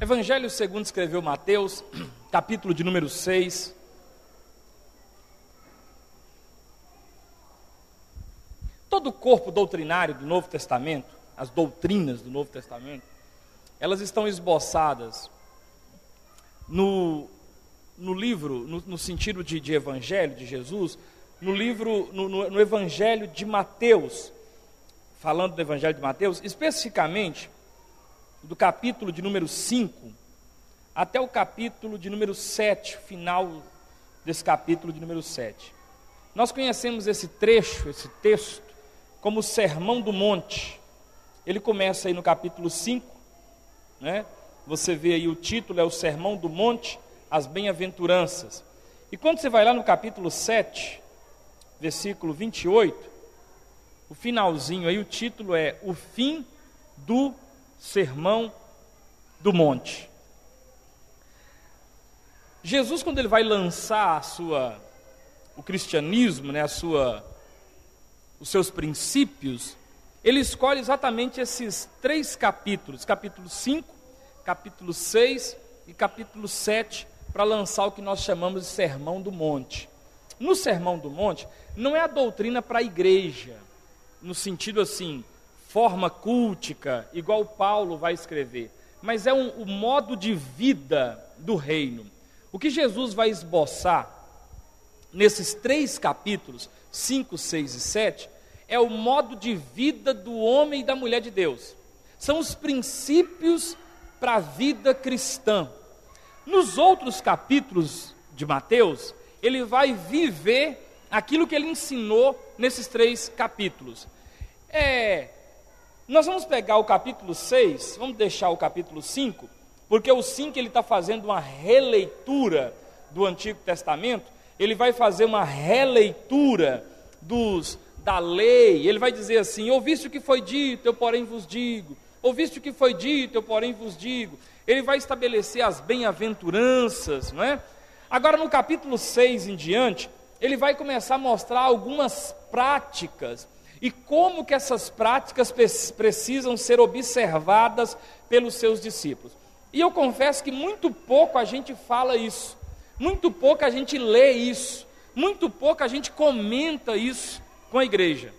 Evangelho segundo escreveu Mateus, capítulo de número 6. Todo o corpo doutrinário do Novo Testamento, as doutrinas do Novo Testamento, elas estão esboçadas no livro, no sentido de evangelho de Jesus, no livro, no evangelho de Mateus, falando do evangelho de Mateus, especificamente do capítulo de número 5 até o capítulo de número 7, final desse capítulo de número 7. Nós conhecemos esse trecho, esse texto, como o Sermão do Monte. Ele começa aí no capítulo 5, né? Você vê aí o título, é o Sermão do Monte, as Bem-aventuranças. E quando você vai lá no capítulo 7, versículo 28, o finalzinho aí, o título é O Fim do Sermão do Monte. Jesus, quando ele vai lançar o cristianismo, né, os seus princípios, ele escolhe exatamente esses 3 capítulos, capítulo 5, capítulo 6 e capítulo 7, para lançar o que nós chamamos de Sermão do Monte. No Sermão do Monte, não é a doutrina para a igreja, no sentido assim, forma cultica, igual Paulo vai escrever, mas é o modo de vida do reino. O que Jesus vai esboçar nesses 3 capítulos, 5, 6 e 7, é o modo de vida do homem e da mulher de Deus. São os princípios para a vida cristã. Nos outros capítulos de Mateus, ele vai viver aquilo que ele ensinou nesses 3 capítulos. Nós vamos pegar o capítulo 6, vamos deixar o capítulo 5, porque o 5 ele está fazendo uma releitura do Antigo Testamento, ele vai fazer uma releitura da lei, ele vai dizer assim: ouviste o que foi dito, eu porém vos digo, ouviste o que foi dito, eu porém vos digo. Ele vai estabelecer as bem-aventuranças, não é? Agora no capítulo 6 em diante, ele vai começar a mostrar algumas práticas, e como que essas práticas precisam ser observadas pelos seus discípulos. E eu confesso que muito pouco a gente fala isso, muito pouco a gente lê isso, muito pouco a gente comenta isso com a igreja.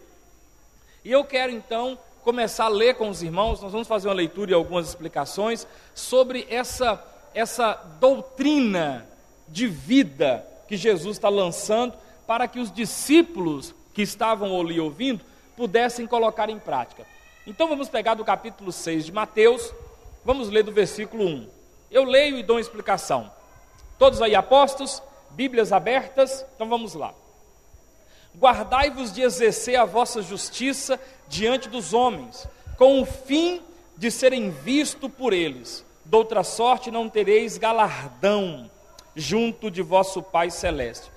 E eu quero então começar a ler com os irmãos, nós vamos fazer uma leitura e algumas explicações sobre essa doutrina de vida que Jesus está lançando, para que os discípulos que estavam ali ouvindo pudessem colocar em prática. Então vamos pegar do capítulo 6 de Mateus, vamos ler do versículo 1. Eu leio e dou uma explicação. Todos aí apostos, Bíblias abertas, então vamos lá. Guardai-vos de exercer a vossa justiça diante dos homens, com o fim de serem vistos por eles. Doutra sorte não tereis galardão junto de vosso Pai Celeste.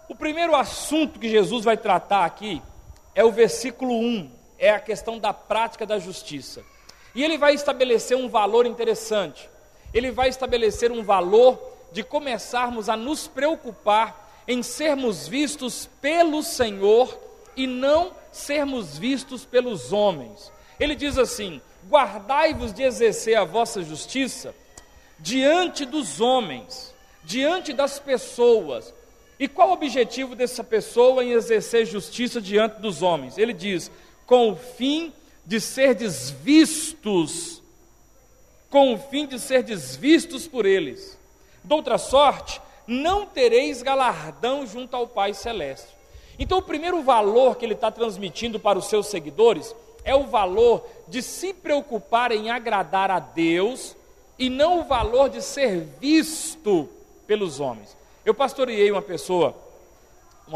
O primeiro assunto que Jesus vai tratar aqui é o versículo 1, é a questão da prática da justiça. E ele vai estabelecer um valor interessante. Ele vai estabelecer um valor de começarmos a nos preocupar em sermos vistos pelo Senhor e não sermos vistos pelos homens. Ele diz assim: guardai-vos de exercer a vossa justiça diante dos homens, diante das pessoas. E qual o objetivo dessa pessoa em exercer justiça diante dos homens? Ele diz: com o fim de serdes vistos, com o fim de serdes vistos por eles. Doutra sorte, não tereis galardão junto ao Pai Celeste. Então o primeiro valor que ele está transmitindo para os seus seguidores é o valor de se preocupar em agradar a Deus e não o valor de ser visto pelos homens. Eu pastoreei uma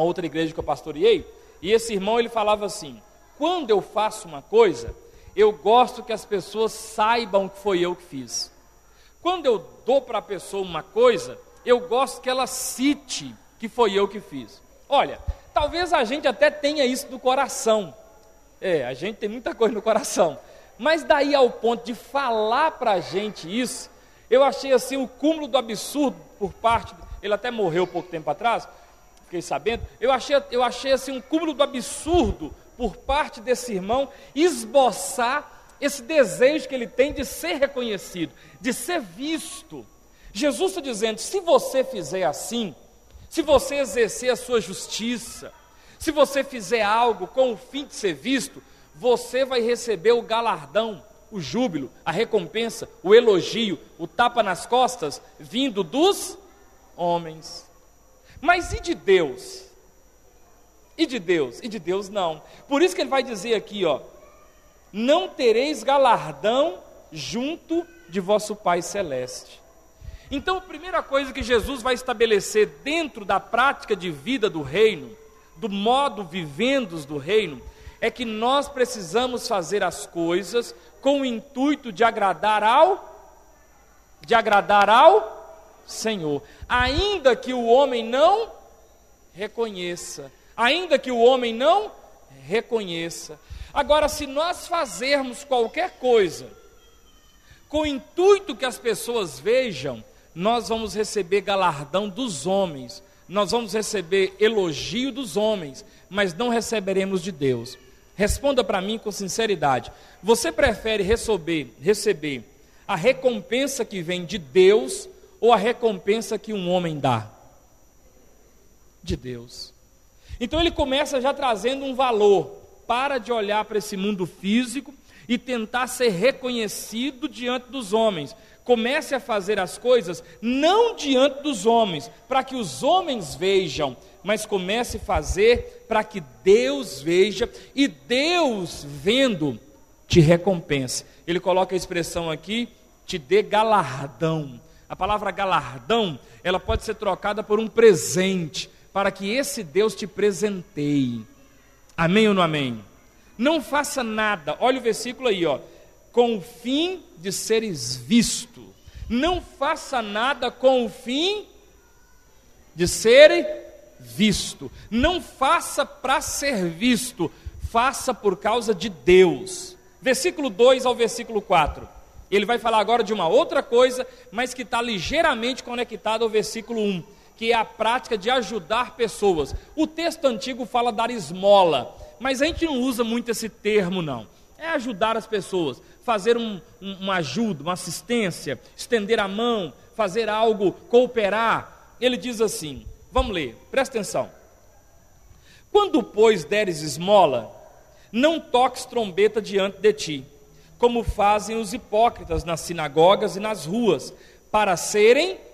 outra igreja que eu pastoreei, e esse irmão ele falava assim: quando eu faço uma coisa, eu gosto que as pessoas saibam que foi eu que fiz. Quando eu dou para a pessoa uma coisa, eu gosto que ela cite que foi eu que fiz. Olha, talvez a gente até tenha isso no coração. A gente tem muita coisa no coração. Mas daí ao ponto de falar para a gente isso, eu achei assim o cúmulo do absurdo por parte... Ele até morreu pouco tempo atrás, fiquei sabendo. Eu achei assim um cúmulo do absurdo por parte desse irmão esboçar esse desejo que ele tem de ser reconhecido, de ser visto. Jesus está dizendo, se você fizer assim, se você exercer a sua justiça, se você fizer algo com o fim de ser visto, você vai receber o galardão, o júbilo, a recompensa, o elogio, o tapa nas costas, vindo dos homens. Mas e de Deus? E de Deus? E de Deus não. Por isso que ele vai dizer aqui, ó, não tereis galardão junto de vosso Pai Celeste. Então, a primeira coisa que Jesus vai estabelecer dentro da prática de vida do reino, do modo vivendos do reino, é que nós precisamos fazer as coisas com o intuito de agradar ao Senhor, ainda que o homem não reconheça, ainda que o homem não reconheça. Agora, se nós fazermos qualquer coisa com o intuito que as pessoas vejam, nós vamos receber galardão dos homens, nós vamos receber elogio dos homens, mas não receberemos de Deus. Responda para mim com sinceridade, você prefere receber a recompensa que vem de Deus ou a recompensa que um homem dá? De Deus. Então ele começa já trazendo um valor. Para de olhar para esse mundo físico e tentar ser reconhecido diante dos homens. Comece a fazer as coisas não diante dos homens, para que os homens vejam, mas comece a fazer para que Deus veja e Deus, vendo, te recompense. Ele coloca a expressão aqui, te dê galardão. A palavra galardão, ela pode ser trocada por um presente, para que esse Deus te presenteie. Amém ou não amém? Não faça nada, olha o versículo aí, ó, com o fim de seres visto. Não faça nada com o fim de ser visto. Não faça para ser visto, faça por causa de Deus. Versículo 2 ao versículo 4. Ele vai falar agora de uma outra coisa, mas que está ligeiramente conectado ao versículo 1, que é a prática de ajudar pessoas. O texto antigo fala dar esmola, mas a gente não usa muito esse termo não. É ajudar as pessoas, fazer uma ajuda, uma assistência, estender a mão, fazer algo, cooperar. Ele diz assim, vamos ler, presta atenção. Quando, pois, deres esmola, não toques trombeta diante de ti, como fazem os hipócritas nas sinagogas e nas ruas, para serem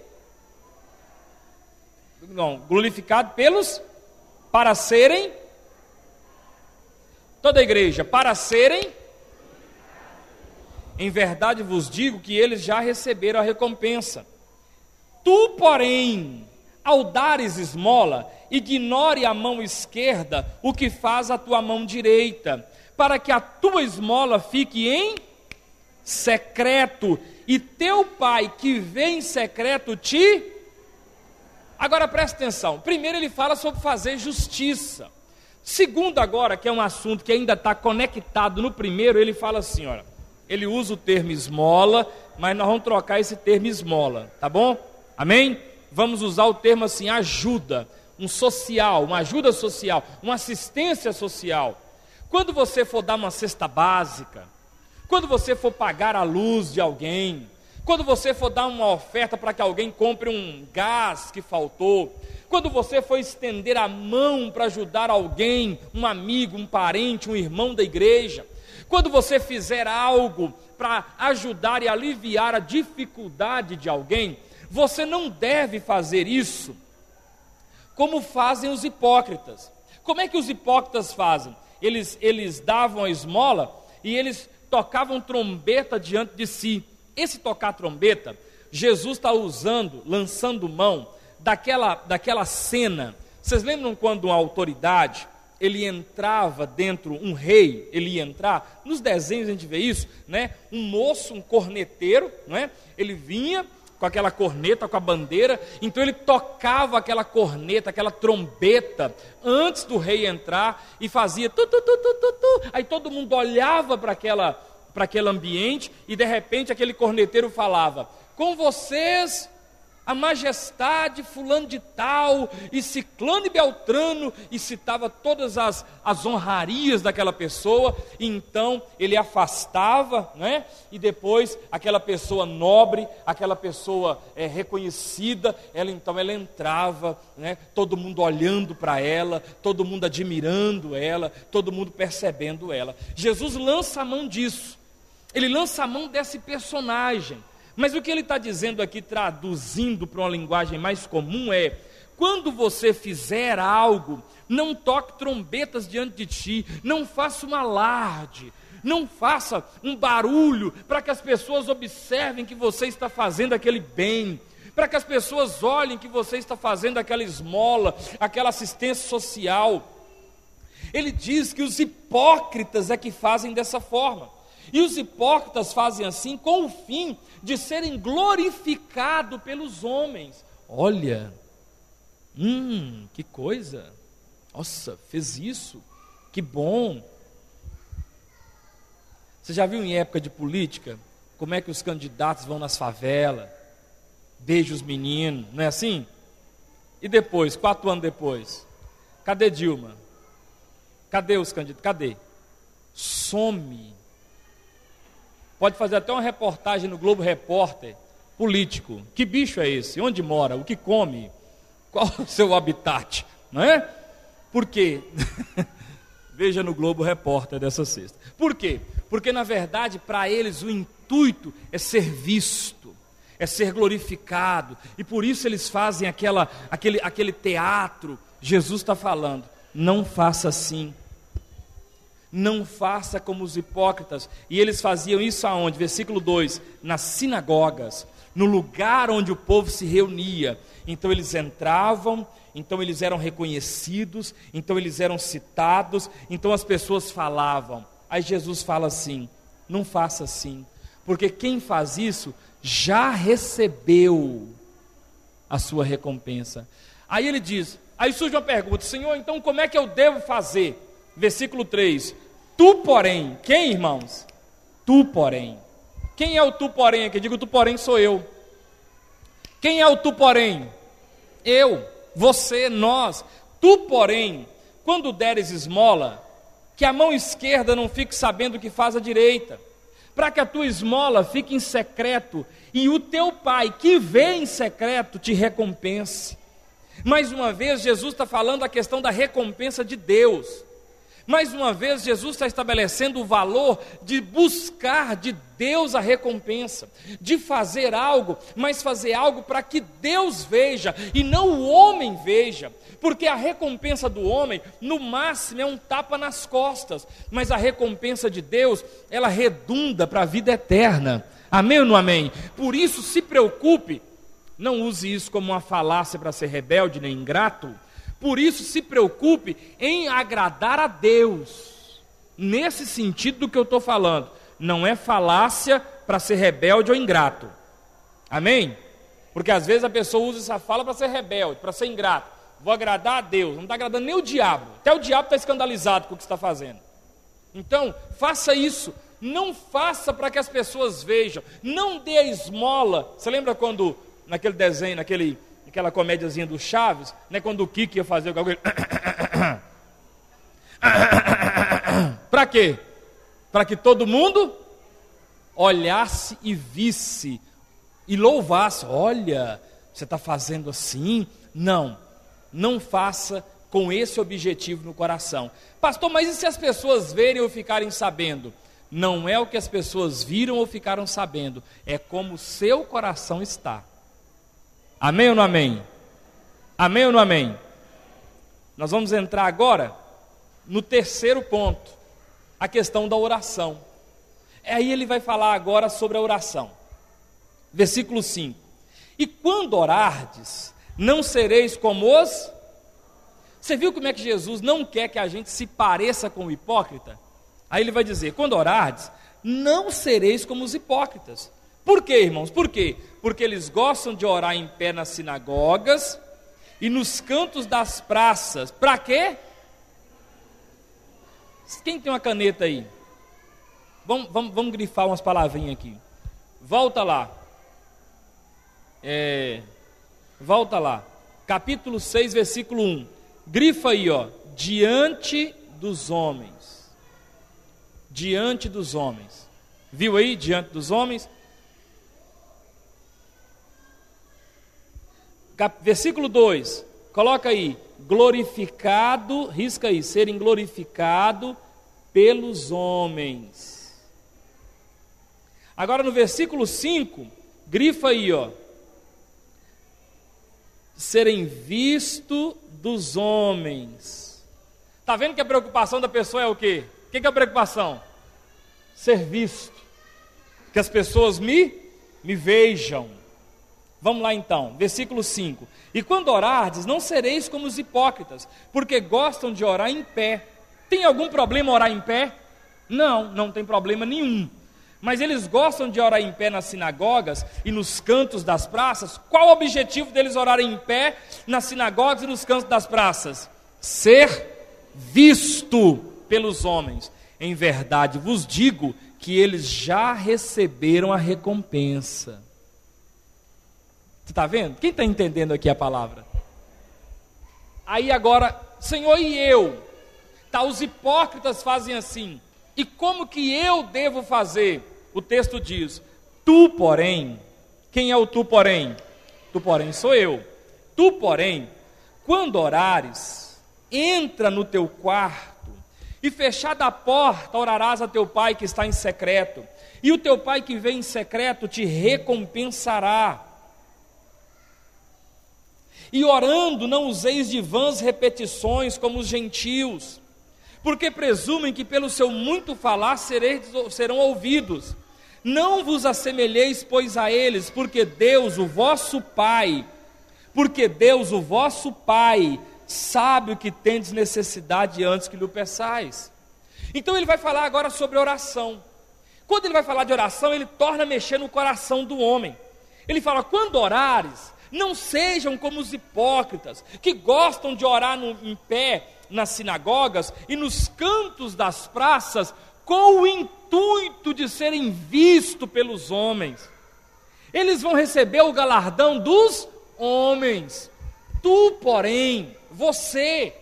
glorificados para serem, toda a igreja, para serem, em verdade vos digo que eles já receberam a recompensa. Tu, porém, ao dares esmola, ignore a mão esquerda o que faz a tua mão direita, para que a tua esmola fique em secreto, e teu pai que vê em secreto te... Agora presta atenção, primeiro ele fala sobre fazer justiça. Segundo agora, que é um assunto que ainda está conectado no primeiro, ele fala assim, olha, ele usa o termo esmola, mas nós vamos trocar esse termo esmola, tá bom? Amém? Vamos usar o termo assim, ajuda, um social, uma ajuda social, uma assistência social. Quando você for dar uma cesta básica, quando você for pagar a luz de alguém, quando você for dar uma oferta para que alguém compre um gás que faltou, quando você for estender a mão para ajudar alguém, um amigo, um parente, um irmão da igreja, quando você fizer algo para ajudar e aliviar a dificuldade de alguém, você não deve fazer isso como fazem os hipócritas. Como é que os hipócritas fazem? Eles davam a esmola e eles tocavam trombeta diante de si. Esse tocar trombeta, Jesus está usando, lançando mão daquela cena. Vocês lembram quando uma autoridade, ele entrava dentro, um rei, ele ia entrar, nos desenhos a gente vê isso, né? Um moço, um corneteiro, não é? Ele vinha com aquela corneta, com a bandeira, então ele tocava aquela corneta, aquela trombeta, antes do rei entrar, e fazia tu, tu, tu, tu, tu, tu. Aí todo mundo olhava para aquele ambiente, e de repente aquele corneteiro falava, com vocês, a majestade fulano de tal, e ciclano e beltrano, e citava todas as honrarias daquela pessoa, e então ele afastava, né? E depois aquela pessoa nobre, aquela pessoa reconhecida, ela entrava, né? Todo mundo olhando para ela, todo mundo admirando ela, todo mundo percebendo ela. Jesus lança a mão disso, ele lança a mão desse personagem. Mas o que ele está dizendo aqui, traduzindo para uma linguagem mais comum, é: quando você fizer algo, não toque trombetas diante de ti, não faça um alarde, não faça um barulho para que as pessoas observem que você está fazendo aquele bem, para que as pessoas olhem que você está fazendo aquela esmola, aquela assistência social. Ele diz que os hipócritas é que fazem dessa forma. E os hipócritas fazem assim com o fim de serem glorificados pelos homens. Olha, que coisa, nossa, fez isso, que bom. Você já viu em época de política, como é que os candidatos vão nas favelas, beijam os meninos, não é assim? E depois, 4 anos depois, cadê Dilma? Cadê os candidatos? Cadê? Some. Pode fazer até uma reportagem no Globo Repórter, político. Que bicho é esse? Onde mora? O que come? Qual o seu habitat? Não é? Por quê? Veja no Globo Repórter dessa sexta. Por quê? Porque na verdade para eles o intuito é ser visto, é ser glorificado. E por isso eles fazem aquele teatro. Jesus está falando, não faça assim. Não faça como os hipócritas. E eles faziam isso aonde? Versículo 2, nas sinagogas, no lugar onde o povo se reunia. Então eles entravam, então eles eram reconhecidos, então eles eram citados, então as pessoas falavam. Aí Jesus fala assim, não faça assim, porque quem faz isso já recebeu a sua recompensa. Aí ele diz, aí surge uma pergunta, Senhor, então como é que eu devo fazer? Versículo 3, tu porém, quem irmãos? Tu porém, quem é o tu porém aqui? Digo, tu porém sou eu. Quem é o tu porém? Eu, você, nós. Tu porém, quando deres esmola, que a mão esquerda não fique sabendo o que faz a direita, para que a tua esmola fique em secreto, e o teu pai que vê em secreto te recompense. Mais uma vez Jesus está falando a questão da recompensa de Deus. Mais uma vez, Jesus está estabelecendo o valor de buscar de Deus a recompensa, de fazer algo, mas fazer algo para que Deus veja e não o homem veja, porque a recompensa do homem, no máximo, é um tapa nas costas, mas a recompensa de Deus, ela redunda para a vida eterna. Amém ou não amém? Por isso, se preocupe, não use isso como uma falácia para ser rebelde nem ingrato. Por isso, se preocupe em agradar a Deus. Nesse sentido do que eu estou falando. Não é falácia para ser rebelde ou ingrato. Amém? Porque às vezes a pessoa usa essa fala para ser rebelde, para ser ingrato. Vou agradar a Deus. Não está agradando nem o diabo. Até o diabo está escandalizado com o que está fazendo. Então, faça isso. Não faça para que as pessoas vejam. Não dê a esmola. Você lembra quando, naquele desenho, aquela comédiazinha do Chaves, né, quando o Kiki ia fazer o bagulho. Para quê? Para que todo mundo olhasse e visse e louvasse. Olha, você está fazendo assim? Não faça com esse objetivo no coração. Pastor, mas e se as pessoas verem ou ficarem sabendo? Não é o que as pessoas viram ou ficaram sabendo, é como o seu coração está. Amém ou não amém? Amém ou não amém? Nós vamos entrar agora no terceiro ponto, a questão da oração. Aí ele vai falar agora sobre a oração. Versículo 5. E quando orardes, não sereis como os... Você viu como é que Jesus não quer que a gente se pareça com o hipócrita? Aí ele vai dizer, quando orardes, não sereis como os hipócritas. Por quê, irmãos? Por quê? Porque eles gostam de orar em pé nas sinagogas e nos cantos das praças. Para quê? Quem tem uma caneta aí? Vamos grifar umas palavrinhas aqui. Volta lá. Volta lá, capítulo 6, versículo 1. Grifa aí, ó, diante dos homens. Diante dos homens. Viu aí, diante dos homens? Versículo 2, coloca aí, glorificado, risca aí, serem glorificado pelos homens. Agora no versículo 5, grifa aí, ó, serem visto dos homens. Está vendo que a preocupação da pessoa é o quê? O que é a preocupação? Ser visto. Que as pessoas me vejam. Vamos lá então, versículo 5. E quando orardes, não sereis como os hipócritas, porque gostam de orar em pé. Tem algum problema orar em pé? Não, não tem problema nenhum. Mas eles gostam de orar em pé nas sinagogas e nos cantos das praças. Qual o objetivo deles orarem em pé nas sinagogas e nos cantos das praças? Ser visto pelos homens. Em verdade vos digo que eles já receberam a recompensa. Você está vendo? Quem está entendendo aqui a palavra? Aí agora, Senhor, e eu? Tá, os hipócritas fazem assim. E como que eu devo fazer? O texto diz, tu porém, quem é o tu porém? Tu porém sou eu. Tu porém, quando orares, entra no teu quarto e fechada a porta orarás a teu pai que está em secreto. E o teu pai que vem em secreto te recompensará. E orando não useis de vãs repetições como os gentios, porque presumem que pelo seu muito falar serão ouvidos. Não vos assemelheis, pois, a eles, porque Deus, o vosso Pai, sabe o que tendes necessidade antes que lhe peçais. Então ele vai falar agora sobre oração. Quando ele vai falar de oração, ele torna a mexer no coração do homem. Ele fala, quando orares, não sejam como os hipócritas, que gostam de orar em pé nas sinagogas e nos cantos das praças, com o intuito de serem vistos pelos homens. Eles vão receber o galardão dos homens. Tu, porém, você,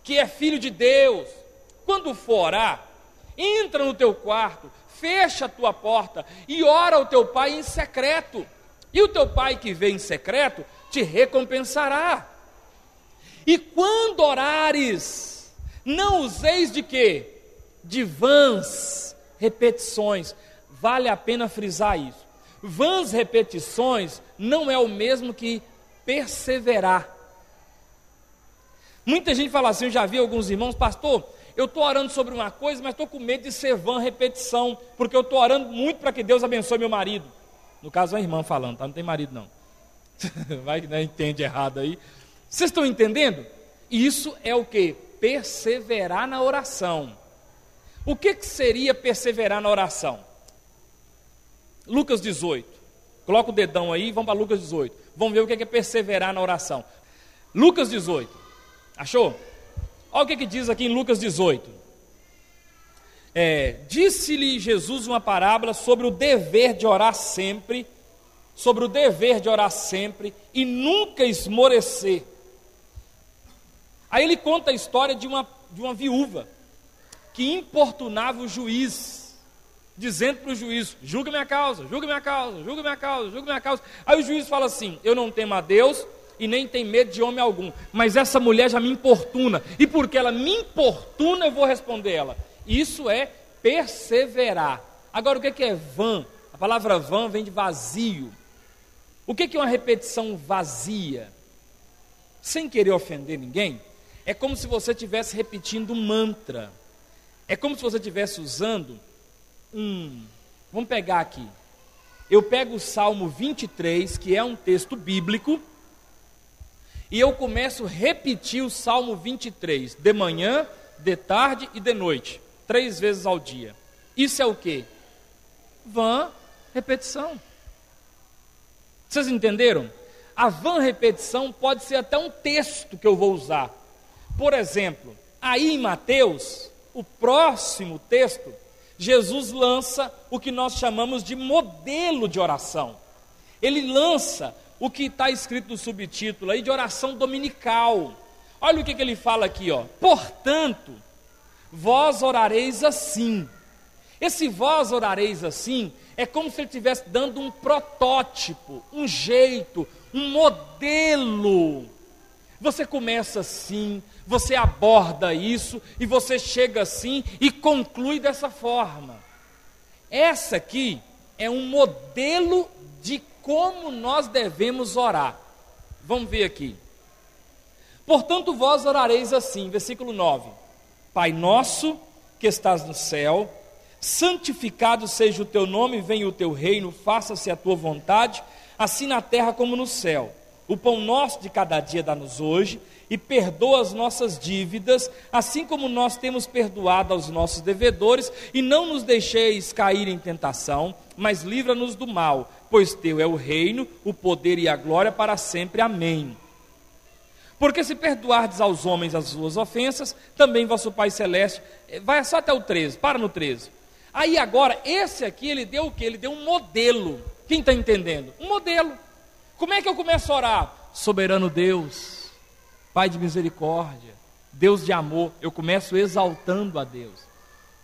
que é filho de Deus, quando for orar, entra no teu quarto, fecha a tua porta e ora ao teu pai em secreto. E o teu pai que vem em secreto te recompensará. E quando orares, não useis de quê? De vãs repetições. Vale a pena frisar isso. Vãs repetições não é o mesmo que perseverar. Muita gente fala assim, eu já vi alguns irmãos, pastor, eu estou orando sobre uma coisa, mas estou com medo de ser vã repetição, porque eu estou orando muito para que Deus abençoe meu marido. No caso, é a irmã falando, tá? Não tem marido não. Vai que não entende errado aí. Vocês estão entendendo? Isso é o que? Perseverar na oração. O que seria perseverar na oração? Lucas 18. Coloca o dedão aí, vamos para Lucas 18. Vamos ver o que é perseverar na oração. Lucas 18. Achou? Olha o que diz aqui em Lucas 18. Disse-lhe Jesus uma parábola sobre o dever de orar sempre, e nunca esmorecer. Aí ele conta a história de uma viúva que importunava o juiz, dizendo para o juiz, julga minha causa. Aí o juiz fala assim, eu não temo a Deus e nem tenho medo de homem algum, mas essa mulher já me importuna, e porque ela me importuna eu vou responder ela. Isso é perseverar. Agora o que é vã? A palavra vã vem de vazio. O que é uma repetição vazia? Sem querer ofender ninguém, é como se você estivesse repetindo um mantra. É como se você estivesse usando Vamos pegar aqui. Eu pego o Salmo 23, que é um texto bíblico, e eu começo a repetir o Salmo 23, de manhã, de tarde e de noite, 3 vezes ao dia. Isso é o quê? Vã repetição. Vocês entenderam? A vã repetição pode ser até um texto que eu vou usar. Por exemplo, aí em Mateus, o próximo texto, Jesus lança o que nós chamamos de modelo de oração. Ele lança o que está escrito no subtítulo aí de oração dominical. Olha o que ele fala aqui, ó. Portanto, vós orareis assim. Esse vós orareis assim é como se ele estivesse dando um protótipo, um jeito, um modelo. Você começa assim, você aborda isso e você chega assim e conclui dessa forma. Essa aqui é um modelo de como nós devemos orar. Vamos ver aqui. Portanto, vós orareis assim, versículo 9. Pai nosso que estás no céu, santificado seja o teu nome, venha o teu reino, faça-se a tua vontade, assim na terra como no céu. O pão nosso de cada dia dá-nos hoje, e perdoa as nossas dívidas, assim como nós temos perdoado aos nossos devedores, e não nos deixeis cair em tentação, mas livra-nos do mal, pois teu é o reino, o poder e a glória para sempre. Amém. Porque se perdoardes aos homens as suas ofensas, também vosso Pai Celeste, vai só até o 13, para no 13. Aí agora, esse aqui, ele deu o quê? Ele deu um modelo. Quem está entendendo? Um modelo. Como é que eu começo a orar? Soberano Deus, Pai de misericórdia, Deus de amor. Eu começo exaltando a Deus.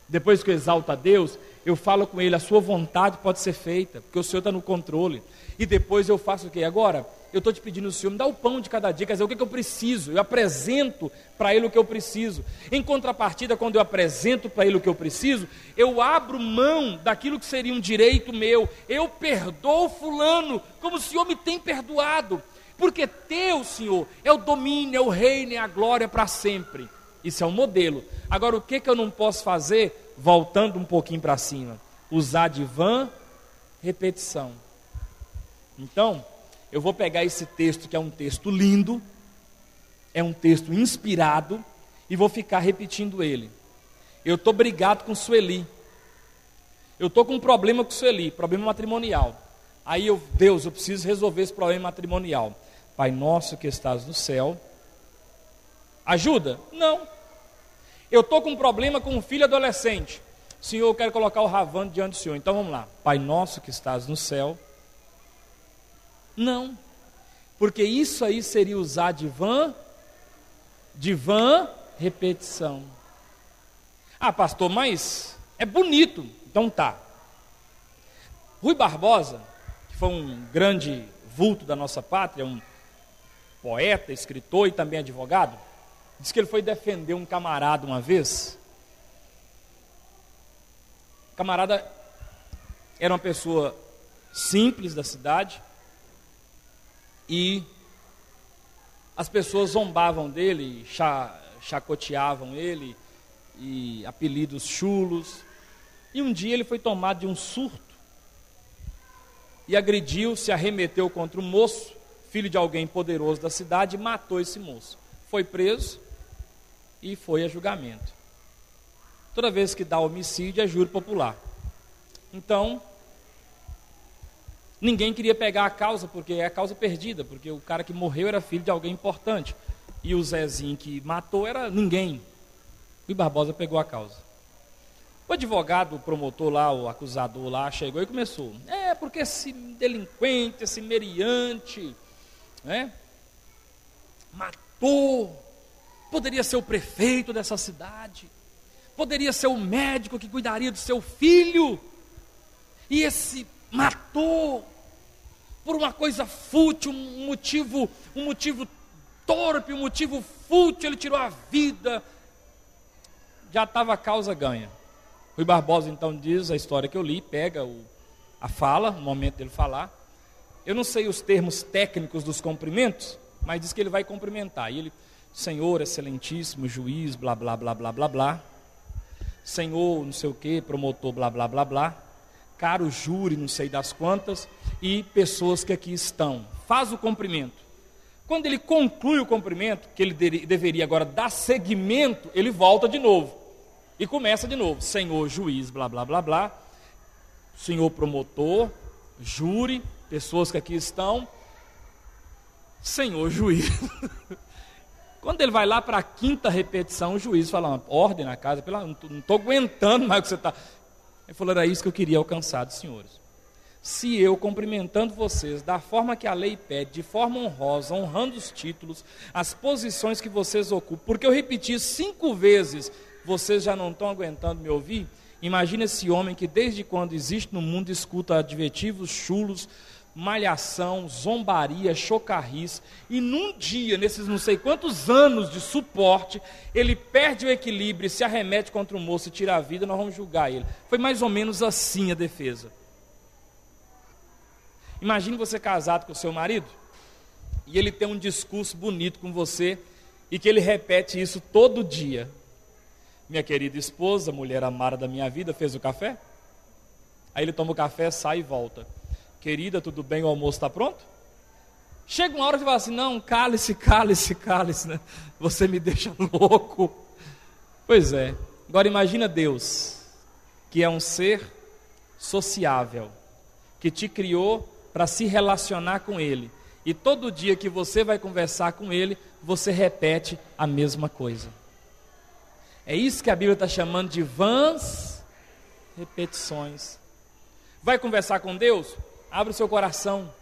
Depois que eu exalto a Deus, eu falo com Ele, a sua vontade pode ser feita, porque o Senhor está no controle. E depois eu faço o quê? Agora, eu estou te pedindo, Senhor, me dá o pão de cada dia, quer dizer, o que eu preciso, eu apresento para Ele o que eu preciso. Em contrapartida, quando eu apresento para Ele o que eu preciso, eu abro mão daquilo que seria um direito meu, eu perdoo fulano, como o Senhor me tem perdoado, porque teu, Senhor, é o domínio, é o reino, é a glória para sempre. Isso é um modelo. Agora, o que eu não posso fazer? Voltando um pouquinho para cima, usar de vã repetição. Então, eu vou pegar esse texto, que é um texto lindo, é um texto inspirado, e vou ficar repetindo ele. Eu estou brigado com Sueli, eu estou com um problema com Sueli, problema matrimonial. Aí Deus, eu preciso resolver esse problema matrimonial. Pai nosso que estás no céu, ajuda? Não. Eu estou com um problema com um filho adolescente. Senhor, eu quero colocar o Ravando diante do Senhor. Então vamos lá. Pai nosso que estás no céu. Não. Porque isso aí seria usar de vã repetição. Ah, pastor, mas é bonito. Então tá. Rui Barbosa, que foi um grande vulto da nossa pátria, um poeta, escritor e também advogado, diz que ele foi defender um camarada uma vez. O camarada era uma pessoa simples da cidade e as pessoas zombavam dele, chacoteavam ele, e apelidos chulos. E um dia ele foi tomado de um surto e agrediu, se arremeteu contra um moço, filho de alguém poderoso da cidade, e matou esse moço. Foi preso e foi a julgamento. Toda vez que dá homicídio é júri popular. Então, ninguém queria pegar a causa, porque é a causa perdida, porque o cara que morreu era filho de alguém importante, e o Zezinho que matou era ninguém. Rui Barbosa pegou a causa. O advogado, o promotor lá, o acusador lá, chegou e começou. Porque esse delinquente, esse meriante, né, matou. Poderia ser o prefeito dessa cidade, poderia ser o médico que cuidaria do seu filho, e esse matou por uma coisa fútil, um motivo torpe, um motivo fútil, ele tirou a vida, já estava a causa ganha. Rui Barbosa então diz a história que eu li, pega a fala, no momento dele falar, eu não sei os termos técnicos dos cumprimentos, mas diz que ele vai cumprimentar, e ele: Senhor excelentíssimo juiz, blá, blá, blá, blá, blá, blá. Senhor, não sei o que, promotor, blá, blá, blá, blá. Caro júri, não sei das quantas, e pessoas que aqui estão. Faz o cumprimento. Quando ele conclui o cumprimento, que ele deveria agora dar seguimento, ele volta de novo. E começa de novo. Senhor juiz, blá, blá, blá, blá. Senhor promotor, júri, pessoas que aqui estão. Senhor juiz. Quando ele vai lá para a quinta repetição, o juiz fala: ordem na casa, não estou aguentando mais o que você está. Ele falou: era isso que eu queria alcançar dos senhores. se eu, cumprimentando vocês da forma que a lei pede, de forma honrosa, honrando os títulos, as posições que vocês ocupam, porque eu repeti 5 vezes, vocês já não estão aguentando me ouvir? Imagina esse homem que desde quando existe no mundo escuta adjetivos chulos, malhação, zombaria, chocarris, e num dia, nesses não sei quantos anos de suporte, ele perde o equilíbrio, se arremete contra o moço e tira a vida, nós vamos julgar ele. Foi mais ou menos assim a defesa. Imagine você casado com o seu marido, e ele tem um discurso bonito com você, e que ele repete isso todo dia. Minha querida esposa, mulher amada da minha vida, fez o café? Aí ele toma o café, sai e volta. Querida, tudo bem, o almoço está pronto? Chega uma hora que você fala assim, não, cale-se, né? Você me deixa louco. Pois é, agora imagina Deus, que é um ser sociável, que te criou para se relacionar com Ele, e todo dia que você vai conversar com Ele, você repete a mesma coisa. É isso que a Bíblia está chamando de vãs repetições. Vai conversar com Deus? Abre o seu coração,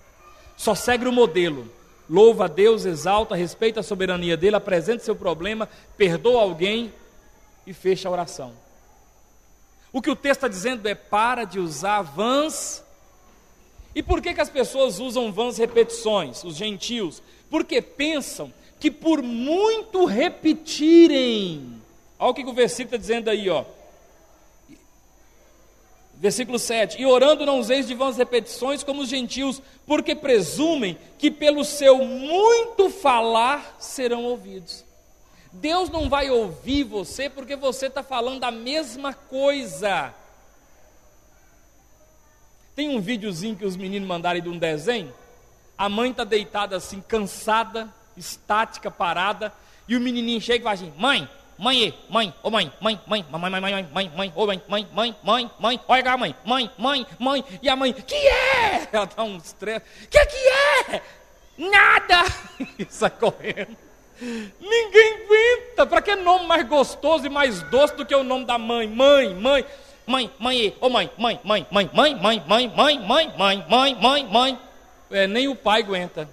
só segue o modelo, louva a Deus, exalta, respeita a soberania dele, apresenta seu problema, perdoa alguém e fecha a oração. O que o texto está dizendo é: para de usar vãs. E por que as pessoas usam vãs repetições, os gentios? Porque pensam que por muito repetirem, olha o que o versículo está dizendo aí, ó. Versículo 7, e orando não useis de vãs repetições como os gentios, porque presumem que pelo seu muito falar serão ouvidos. Deus não vai ouvir você porque você está falando a mesma coisa. Tem um videozinho que os meninos mandaram aí de um desenho, a mãe está deitada assim, cansada, estática, parada, e o menininho chega e fala assim, mãe, olha cá, mãe, e a mãe, que é? Ela dá um estresse, que é? Nada, e sai correndo. Ninguém aguenta. Para que nome mais gostoso e mais doce do que o nome da mãe? Mãe. Nem o pai aguenta.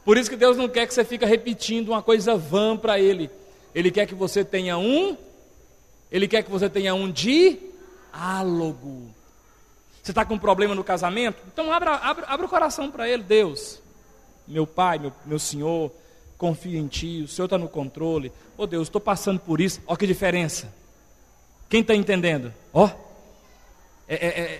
Por isso que Deus não quer que você fique repetindo uma coisa vã para Ele. Ele quer que você tenha um diálogo. Você está com um problema no casamento? Então abra o coração para Ele. Deus, meu Pai, meu Senhor, confio em Ti, o Senhor está no controle. Oh Deus, estou passando por isso. Olha que diferença. Quem está entendendo?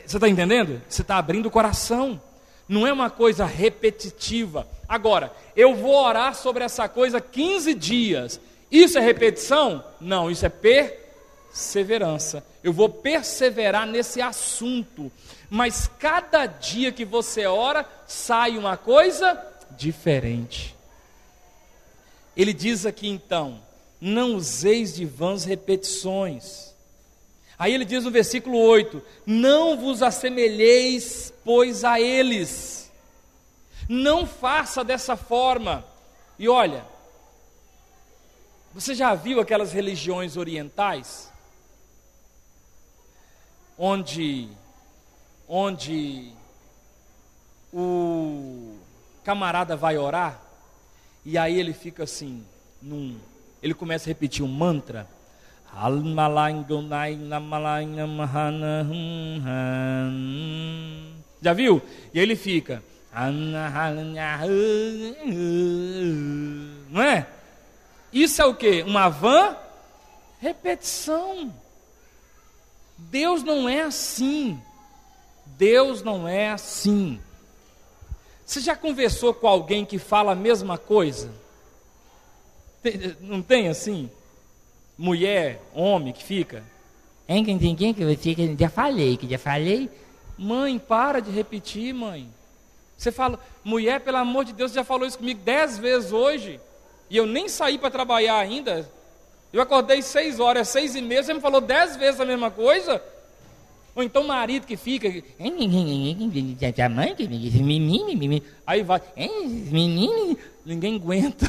Você está entendendo? Você está abrindo o coração. Não é uma coisa repetitiva. Agora, eu vou orar sobre essa coisa 15 dias. Isso é repetição? Não, isso é perseverança. Eu vou perseverar nesse assunto. Mas cada dia que você ora, sai uma coisa diferente. Ele diz aqui então, não useis de vãs repetições. Aí ele diz no versículo 8, não vos assemelheis, pois, a eles. Não faça dessa forma. E olha, você já viu aquelas religiões orientais? Onde o camarada vai orar, e aí ele fica assim, ele começa a repetir um mantra. Já viu? E aí ele fica, não é? Isso é o quê? Uma vã repetição. Deus não é assim. Deus não é assim. Você já conversou com alguém que fala a mesma coisa? Não tem assim? Mulher, homem que fica? Já falei. Mãe, para de repetir, mãe. Você fala, mulher, pelo amor de Deus, você já falou isso comigo 10 vezes hoje. E eu nem saí para trabalhar ainda. Eu acordei 6 horas, 6:30, você me falou 10 vezes a mesma coisa? Ou então o marido que fica, aí vai, ninguém aguenta.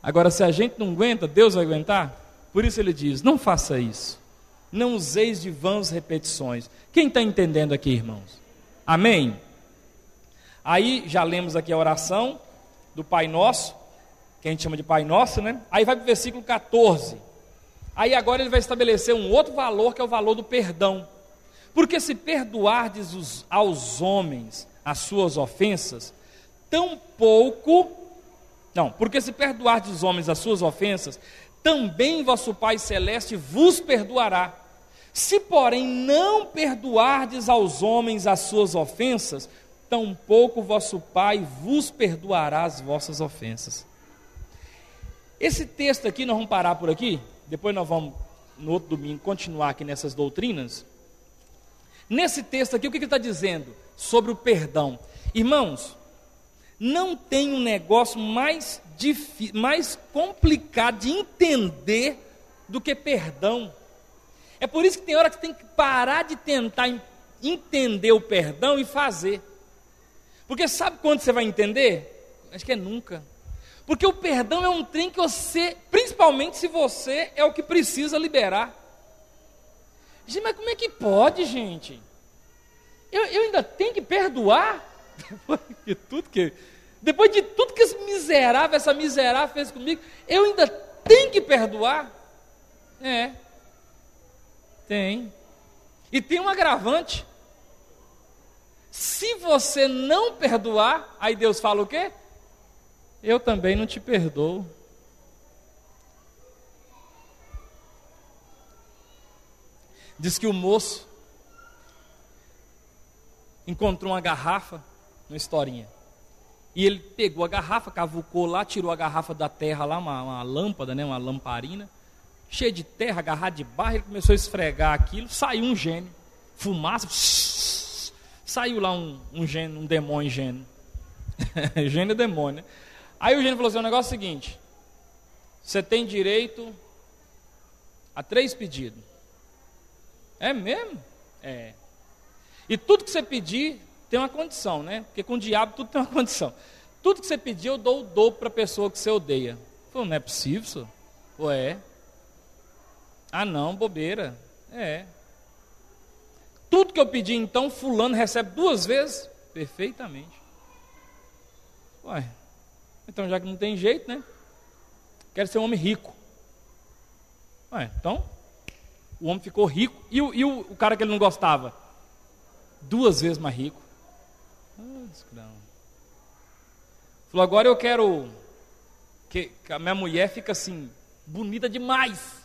Agora, se a gente não aguenta, Deus vai aguentar? Por isso ele diz, não faça isso. Não useis de vãs repetições. Quem está entendendo aqui, irmãos? Amém? Aí já lemos aqui a oração do Pai Nosso, que a gente chama de Pai Nosso, né? Aí vai para o versículo 14. Aí agora ele vai estabelecer um outro valor, que é o valor do perdão. Porque se perdoardes aos homens as suas ofensas, porque se perdoardes os homens as suas ofensas, também vosso Pai Celeste vos perdoará. Se, porém, não perdoardes aos homens as suas ofensas, tampouco vosso Pai vos perdoará as vossas ofensas. Esse texto aqui, nós vamos parar por aqui, depois nós vamos, no outro domingo, continuar aqui nessas doutrinas. Nesse texto aqui, o que ele está dizendo sobre o perdão? Irmãos, não tem um negócio mais complicado de entender do que perdão. É por isso que tem hora que você tem que parar de tentar entender o perdão e fazer. Porque sabe quando você vai entender? Acho que é nunca. Porque o perdão é um trem que você, principalmente se você é o que precisa liberar. Gente, mas como é que pode, gente? Eu ainda tenho que perdoar? Depois de tudo que essa miserável fez comigo, eu ainda tenho que perdoar? Tem. E tem um agravante. Se você não perdoar, aí Deus fala o quê? Eu também não te perdoo. Diz que o moço encontrou uma garrafa, uma historinha. E ele pegou a garrafa, cavucou lá, tirou a garrafa da terra lá, uma lâmpada, né, uma lamparina, cheia de terra, agarrada de barro. Ele começou a esfregar aquilo, saiu um gênio, fumaça, saiu lá um gênio, um demônio gênio. Gênio é demônio, né? Aí o gênio falou assim: o negócio é o seguinte, você tem direito a 3 pedidos. É mesmo? É. E tudo que você pedir tem uma condição, né? Porque com o diabo tudo tem uma condição. Tudo que você pedir eu dou o dobro para a pessoa que você odeia. Falei, não é possível, senhor? Pô, é. Ah não, bobeira. É. Tudo que eu pedir então, fulano recebe 2 vezes? Perfeitamente. Ué, então já que não tem jeito, né? Quero ser um homem rico. Ué, então, o homem ficou rico. E o cara que ele não gostava? 2 vezes mais rico. Falou, agora eu quero que a minha mulher fica assim, bonita demais.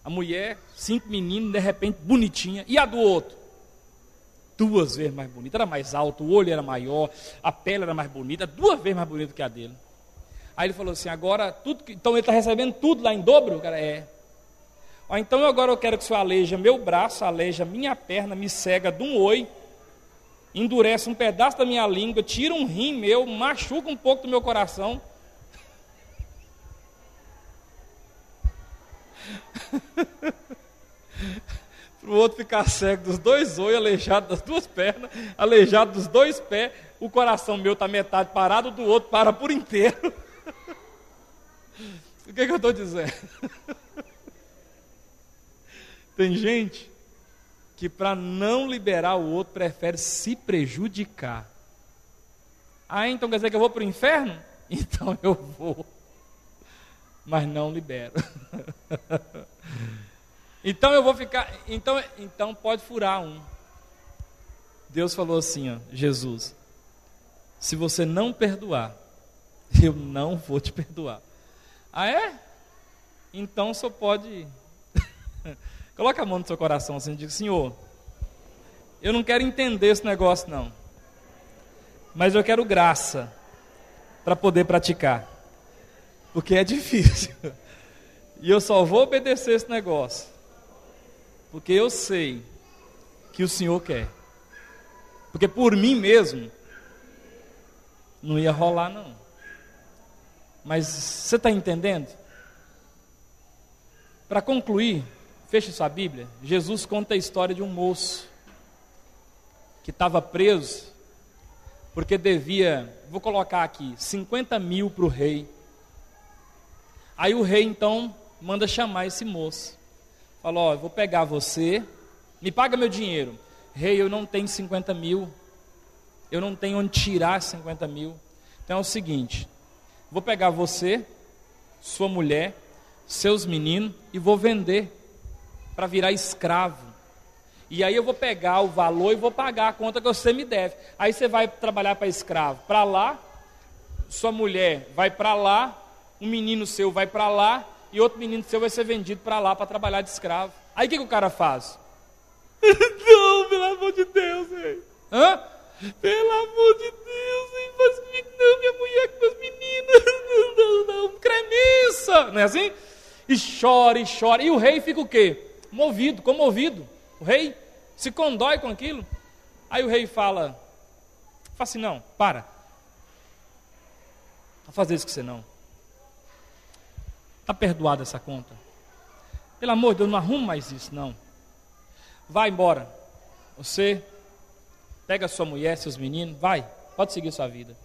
A mulher, 5 meninos, de repente, bonitinha. E a do outro? 2 vezes mais bonita. Era mais alto, o olho era maior, a pele era mais bonita, 2 vezes mais bonita que a dele. Aí ele falou assim, agora, então ele está recebendo tudo lá em dobro? O cara, é. Então agora eu quero que o senhor aleija meu braço, aleija minha perna, me cega de um oi, endurece um pedaço da minha língua, tira um rim meu, machuca um pouco do meu coração. Para o outro ficar cego dos 2 olhos, aleijado das 2 pernas, aleijado dos 2 pés, o coração meu está metade parado, do outro para por inteiro. O que eu estou dizendo? Tem gente que para não liberar o outro prefere se prejudicar. Ah, então quer dizer que eu vou para o inferno? Então eu vou, mas não libero. Então eu vou ficar, então pode furar um. Deus falou assim, ó, Jesus, se você não perdoar, eu não vou te perdoar. Ah é? Então só pode... Coloca a mão no seu coração assim e diga, Senhor, eu não quero entender esse negócio não, mas eu quero graça para poder praticar, porque é difícil, e eu só vou obedecer esse negócio, porque eu sei que o Senhor quer, porque por mim mesmo, não ia rolar não, mas você está entendendo? Para concluir, feche sua Bíblia, Jesus conta a história de um moço que estava preso porque devia, vou colocar aqui, 50 mil para o rei. Aí o rei então manda chamar esse moço. Falou, ó, eu vou pegar você, me paga meu dinheiro. rei, eu não tenho 50 mil, eu não tenho onde tirar 50 mil. Então é o seguinte, vou pegar você, sua mulher, seus meninos e vou vender para virar escravo. E aí eu vou pegar o valor e vou pagar a conta que você me deve. Aí você vai trabalhar para escravo para lá, sua mulher vai para lá, um menino seu vai para lá e outro menino seu vai ser vendido para lá para trabalhar de escravo. Aí o que o cara faz? Não, pelo amor de Deus, rei. Hã? Pelo amor de Deus, hein? Faz comigo não, minha mulher com meus meninos. Não, cremissa. Não é assim? E chora, e chora. E o rei fica o quê? Movido, comovido. O rei se condói com aquilo. Aí o rei fala assim, não, para. Não fazer isso com você não. Está perdoada essa conta. Pelo amor de Deus, não arruma mais isso, não. Vai embora. Você pega sua mulher, seus meninos, vai, pode seguir sua vida.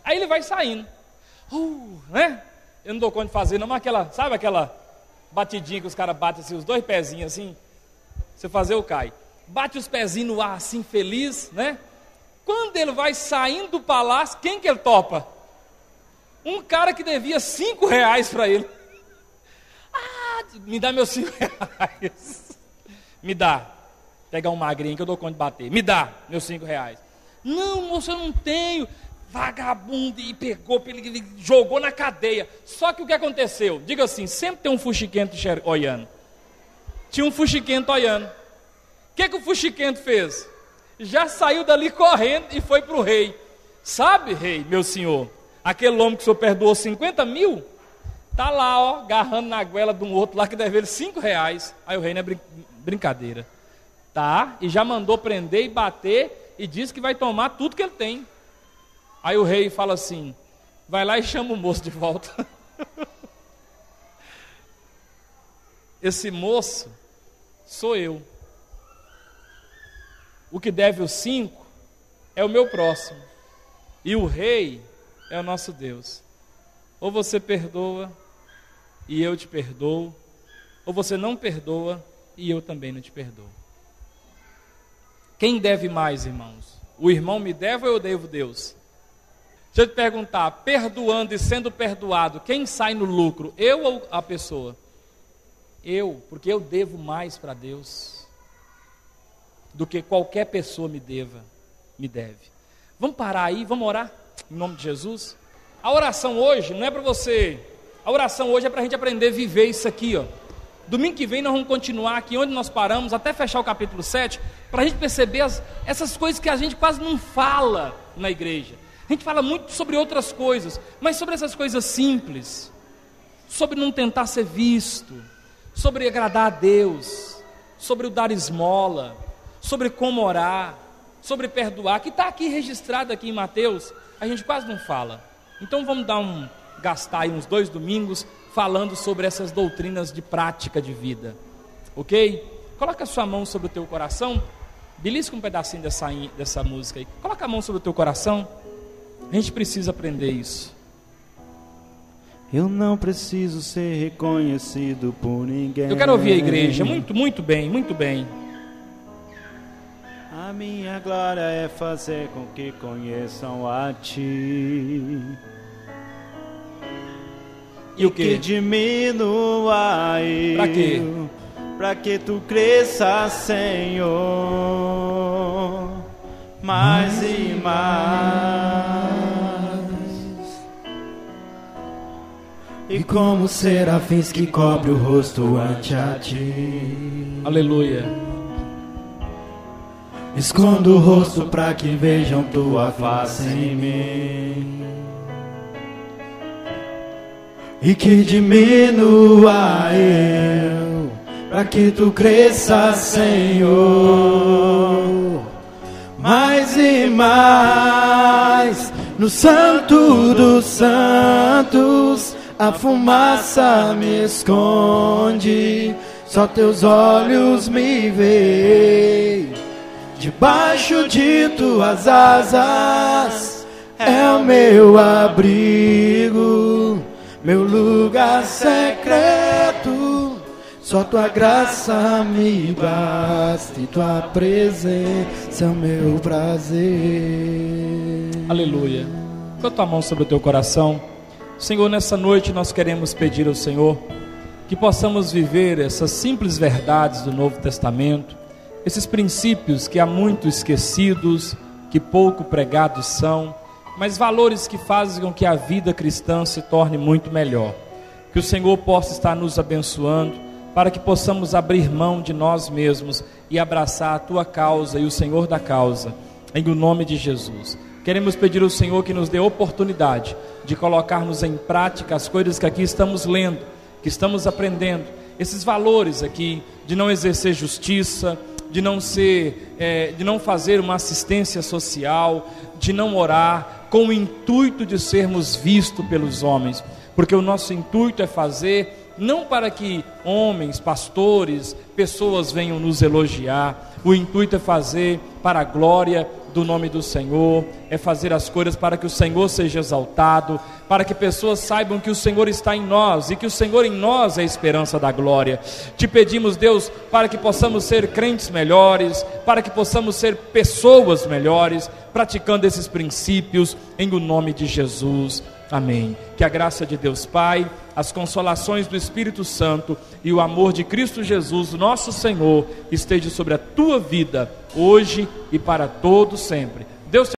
Aí ele vai saindo. Né? Eu não dou conta de fazer, não, mas sabe aquela batidinha que os caras batem assim, os dois pezinhos assim, você fazer o cai. Bate os pezinhos no ar assim, feliz, né? Quando ele vai saindo do palácio, quem que ele topa? Um cara que devia R$5 para ele. Me dá meus R$5. Me dá. Pegar um magrinho que eu dou conta de bater. Me dá meus R$5. Não, moço, eu não tenho. Vagabundo, e pegou, ele jogou na cadeia. Só que o que aconteceu? Diga assim, sempre tem um fuxiquento olhando. Tinha um fuxiquento olhando. O que o fuxiquento fez? Já saiu dali correndo e foi para o rei. Sabe, rei, meu senhor, aquele homem que o senhor perdoou 50 mil, está lá, ó, agarrando na goela de um outro lá que deve ele R$5. Aí o rei, não é brincadeira. Tá, e já mandou prender e bater e disse que vai tomar tudo que ele tem. Aí o rei fala assim, vai lá e chama o moço de volta. Esse moço sou eu. O que deve os 5 é o meu próximo. E o rei é o nosso Deus. Ou você perdoa e eu te perdoo, ou você não perdoa e eu também não te perdoo. Quem deve mais, irmãos? O irmão me deve ou eu devo Deus? Deixa eu te perguntar, perdoando e sendo perdoado, quem sai no lucro? Eu ou a pessoa? Eu, porque eu devo mais para Deus do que qualquer pessoa me deve. Vamos parar aí, vamos orar em nome de Jesus? A oração hoje não é para você, a oração hoje é para a gente aprender a viver isso aqui, ó. Domingo que vem nós vamos continuar aqui onde nós paramos, até fechar o capítulo 7, para a gente perceber essas coisas que a gente quase não fala na igreja. A gente fala muito sobre outras coisas, mas sobre essas coisas simples, sobre não tentar ser visto, sobre agradar a Deus, sobre o dar esmola, sobre como orar, sobre perdoar, que está aqui registrado aqui em Mateus, a gente quase não fala. Então vamos gastar aí uns 2 domingos falando sobre essas doutrinas de prática de vida, ok? Coloca a sua mão sobre o teu coração, belisca um pedacinho dessa música aí, coloca a mão sobre o teu coração, a gente precisa aprender isso. Eu não preciso ser reconhecido por ninguém. Eu quero ouvir a igreja, muito bem, muito bem. A minha glória é fazer com que conheçam a Ti. E o que? Diminua eu. Para quê? Para que Tu cresça, Senhor, mais e mais. E como serafins que cobre o rosto ante a Ti. Aleluia. Escondo o rosto para que vejam Tua face em mim. E que diminua eu, para que Tu cresça, Senhor, mais e mais. No Santo dos Santos a fumaça me esconde, só Teus olhos me veem. Debaixo de Tuas asas é o meu abrigo, meu lugar secreto. Só tua graça me basta e tua presença é o meu prazer. Aleluia. Com a tua mão sobre o teu coração. Senhor, nessa noite nós queremos pedir ao Senhor que possamos viver essas simples verdades do Novo Testamento, esses princípios que há muito esquecidos, que pouco pregados são, mas valores que fazem com que a vida cristã se torne muito melhor. Que o Senhor possa estar nos abençoando, para que possamos abrir mão de nós mesmos e abraçar a tua causa e o Senhor da causa, em o nome de Jesus. Queremos pedir ao Senhor que nos dê oportunidade de colocarmos em prática as coisas que aqui estamos lendo, que estamos aprendendo, esses valores aqui, de não exercer justiça, de não fazer uma assistência social, de não orar, com o intuito de sermos vistos pelos homens, porque o nosso intuito é fazer, não para que homens, pastores, pessoas venham nos elogiar, o intuito é fazer para a glória do nome do Senhor, é fazer as coisas para que o Senhor seja exaltado, para que pessoas saibam que o Senhor está em nós, e que o Senhor em nós é a esperança da glória. Te pedimos, Deus, para que possamos ser crentes melhores, para que possamos ser pessoas melhores, praticando esses princípios, em o nome de Jesus, amém. Que a graça de Deus Pai, as consolações do Espírito Santo e o amor de Cristo Jesus, nosso Senhor, esteja sobre a tua vida, hoje e para todo sempre. Deus te